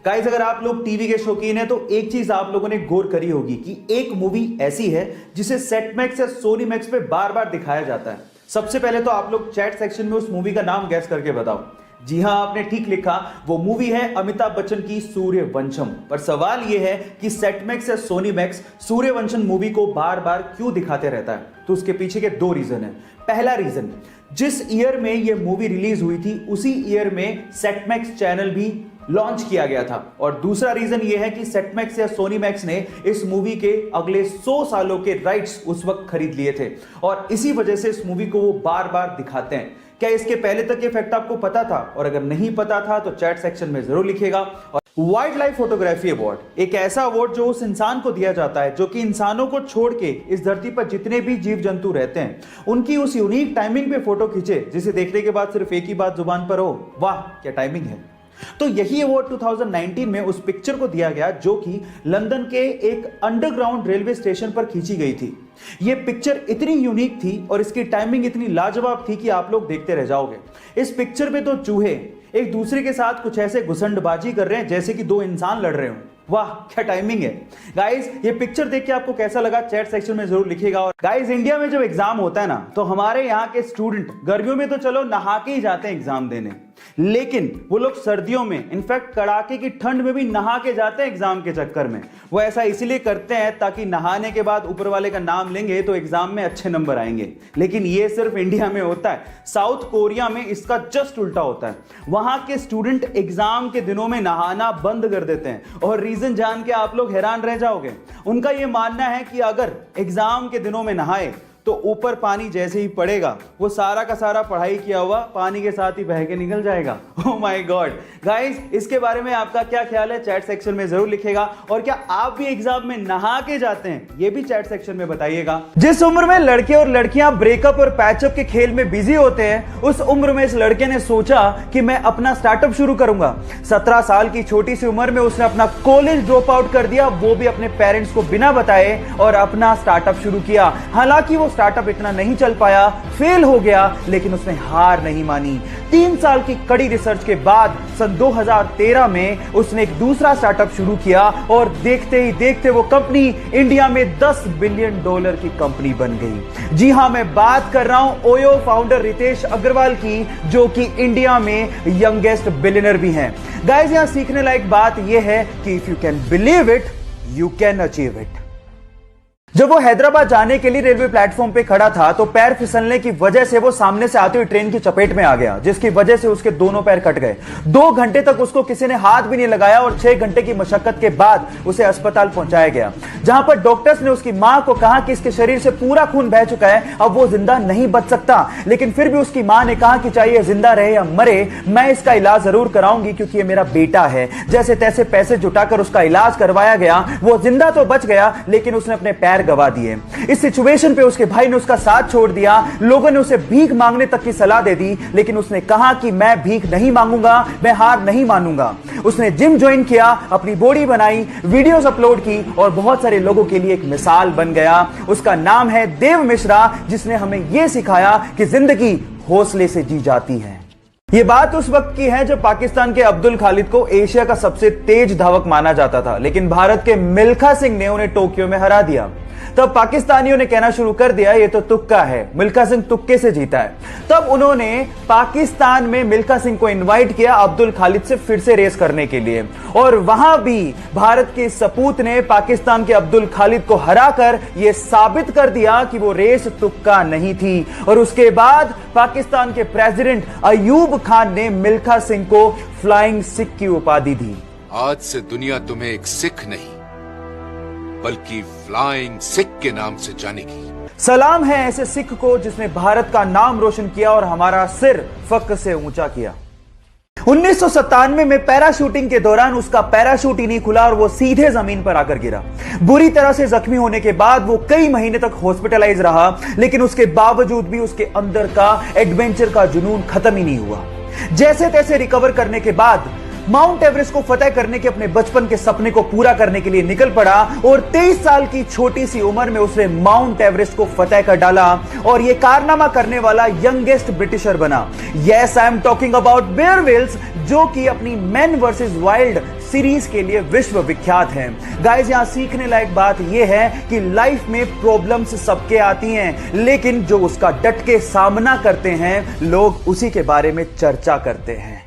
Guys, अगर आप लोग टीवी के शौकीन हैं तो एक चीज आप लोगों ने गौर करी होगी कि एक मूवी ऐसी है जिसे सेट मैक्स या सोनी मैक्स पे बार बार दिखाया जाता है। सबसे पहले तो आप लोग चैट सेक्शन में उस मूवी का नाम गैस करके बताओ। जी हां, आपने ठीक लिखा, वो मूवी है अमिताभ बच्चन की सूर्यवंशम। पर सवाल यह है कि सेट मैक्स या सोनी मैक्स सूर्यवंशम मूवी को बार बार क्यों दिखाते रहता है? तो उसके पीछे के दो रीजन है। पहला रीजन, जिस ईयर में यह मूवी रिलीज हुई थी उसी ईयर में सेट मैक्स चैनल भी लॉन्च किया गया था। और दूसरा रीजन यह है कि सेट मैक्स या सोनी मैक्स ने इस मूवी के अगले 100 सालों के राइट्स उस वक्त खरीद लिए थे और इसी वजह से इस मूवी को वो बार बार दिखाते हैं। क्या इसके पहले तक ये फैक्ट आपको पता था? और अगर नहीं पता था तो चैट सेक्शन में जरूर लिखिएगा। और वाइल्ड लाइफ फोटोग्राफी अवार्ड एक ऐसा अवार्ड जो उस इंसान को दिया जाता है जो कि इंसानों को छोड़ के इस धरती पर जितने भी जीव जंतु रहते हैं उनकी उस यूनिक टाइमिंग पे फोटो खींचे जिसे देखने के बाद सिर्फ एक ही बात जुबान पर हो, वाह क्या टाइमिंग है। तो यही अवार्ड 2019 में उस पिक्चर को दिया गया जो कि लंदन के एक अंडरग्राउंड रेलवे स्टेशन पर खींची गई थी। यह पिक्चर इतनी यूनिक थी और इसकी टाइमिंग इतनी लाजवाब थी कि आप लोग देखते रह जाओगे। इस पिक्चर में तो चूहे एक दूसरे के साथ कुछ ऐसे घुसंडबाजी कर रहे हैं जैसे कि दो इंसान लड़ रहे हो। वाह क्या टाइमिंग है। गाइस, ये पिक्चर देख के आपको कैसा लगा चैट सेक्शन में जरूर लिखिएगा। और गाइस, इंडिया में जब एग्जाम होता है ना तो हमारे यहाँ के स्टूडेंट गर्मियों में तो चलो नहा के ही जाते हैं एग्जाम देने, लेकिन वो लोग सर्दियों में इनफैक्ट कड़ाके की ठंड में भी नहा के जाते हैं एग्जाम के चक्कर में। वो ऐसा इसलिए करते हैं ताकि नहाने के बाद ऊपर वाले का नाम लेंगे तो एग्जाम में अच्छे नंबर आएंगे। लेकिन ये सिर्फ इंडिया में होता है, साउथ कोरिया में इसका जस्ट उल्टा होता है। वहां के स्टूडेंट एग्जाम के दिनों में नहाना बंद कर देते हैं और रीजन जान के आप लोग हैरान रह जाओगे। उनका यह मानना है कि अगर एग्जाम के दिनों में नहाए तो ऊपर पानी जैसे ही पड़ेगा वो सारा का सारा पढ़ाई किया हुआ पानी के साथ ही बह के निकल जाएगा। Oh my God. गाइस, इसके बारे में आपका क्या ख्याल है चैट सेक्शन में जरूर लिखिएगा। और क्या आप भी एग्जाम में नहा के जाते हैं ये भी चैट सेक्शन में बताइएगा। जिस उम्र में लड़के और लड़कियां ब्रेकअप और पैचअप के खेल में बिजी होते हैं उस उम्र में इस लड़के ने सोचा कि मैं अपना स्टार्टअप शुरू करूंगा। 17 साल की छोटी सी उम्र में उसने अपना कॉलेज ड्रॉप आउट कर दिया, वो भी अपने पेरेंट्स को बिना बताए, और अपना स्टार्टअप शुरू किया। हालांकि वो स्टार्टअप इतना नहीं चल पाया, फेल हो गया, लेकिन उसने हार नहीं मानी। 3 साल की कड़ी रिसर्च के बाद सन 2013 में उसने एक दूसरा स्टार्टअप शुरू किया और देखते ही देखते वो कंपनी इंडिया में $10 बिलियन की कंपनी बन गई। जी हां, मैं बात कर रहा हूं ओयो फाउंडर रितेश अग्रवाल की, जो कि इंडिया में यंगेस्ट बिलियनर भी हैं। गाइस, यहां सीखने लायक बात यह है कि if you can believe it you can achieve it. जब वो हैदराबाद जाने के लिए रेलवे प्लेटफॉर्म पे खड़ा था तो पैर फिसलने की वजह से वो सामने से आती हुई ट्रेन की चपेट में आ गया, जिसकी वजह से उसके दोनों पैर कट गए। 2 घंटे तक उसको किसी ने हाथ भी नहीं लगाया और 6 घंटे की मशक्कत के बाद उसे अस्पताल पहुंचाया गया, जहां पर डॉक्टर्स ने उसकी मां को कहा कि इसके शरीर से पूरा खून बह चुका है, अब वो जिंदा नहीं बच सकता। लेकिन फिर भी उसकी मां ने कहा कि चाहे जिंदा रहे या मरे, मैं इसका इलाज जरूर कराऊंगी क्योंकि ये मेरा बेटा है। जैसे तैसे पैसे जुटाकर उसका इलाज करवाया गया। वो जिंदा तो बच गया लेकिन उसने अपने पैर गवा दिए। इस सिचुएशन पे उसके भाई ने उसका साथ छोड़ दिया। लोगों ने उसे भीख मांगने तक की सलाह दे दी, लेकिन उसने कहा कि मैं भीख नहीं मांगूंगा, मैं हार नहीं मानूंगा। उसने जिम ज्वाइन किया, अपनी बॉडी बनाई, वीडियोस अपलोड की और बहुत सारे लोगों के लिए एक मिसाल बन गया। उसका नाम है देव मिश्रा, जिसने हमें यह सिखाया कि जिंदगी हौसले से जी जाती है। ये बात उस वक्त की है जब पाकिस्तान के अब्दुल खालिद को एशिया का सबसे तेज धावक माना जाता था, लेकिन भारत के मिल्खा सिंह ने उन्हें टोक्यो में हरा दिया। तब पाकिस्तानियों ने कहना शुरू कर दिया ये तो तुक्का है, मिल्खा सिंह तुक्के से जीता है। तब उन्होंने पाकिस्तान में मिल्खा सिंह को इनवाइट किया अब्दुल खालिद से फिर से रेस करने के लिए, और वहां भी भारत के सपूत ने पाकिस्तान के अब्दुल खालिद को हराकर यह साबित कर दिया कि वो रेस तुक्का नहीं थी। और उसके बाद पाकिस्तान के प्रेसिडेंट अयूब खान ने मिल्खा सिंह को फ्लाइंग सिख की उपाधि दी। आज से दुनिया तुम्हें एक सिख नहीं बल्कि फ्लाइंग सिख के नाम से जानेगी। सलाम है ऐसे सिख को जिसने भारत का नाम रोशन किया और हमारा सिर फख्र से ऊंचा किया। 1997 में पैराशूटिंग के दौरान उसका पैराशूट ही नहीं खुला और वो सीधे जमीन पर आकर गिरा। बुरी तरह से जख्मी होने के बाद वो कई महीने तक हॉस्पिटलाइज रहा, लेकिन उसके बावजूद भी उसके अंदर का एडवेंचर का जुनून खत्म ही नहीं हुआ। जैसे तैसे रिकवर करने के बाद माउंट एवरेस्ट को फतेह करने के अपने बचपन के सपने को पूरा करने के लिए निकल पड़ा और 23 साल की छोटी सी उम्र में उसने माउंट एवरेस्ट को फतेह कर डाला और यह कारनामा करने वाला यंगेस्ट ब्रिटिशर बना। Yes, I am talking about Bear Grylls, जो कि अपनी मैन वर्सेस वाइल्ड सीरीज के लिए विश्व विख्यात हैं। गाइस, यहां सीखने लायक बात यह है कि लाइफ में प्रॉब्लम्स सबके आती हैं, लेकिन जो उसका डट के सामना करते हैं लोग उसी के बारे में चर्चा करते हैं।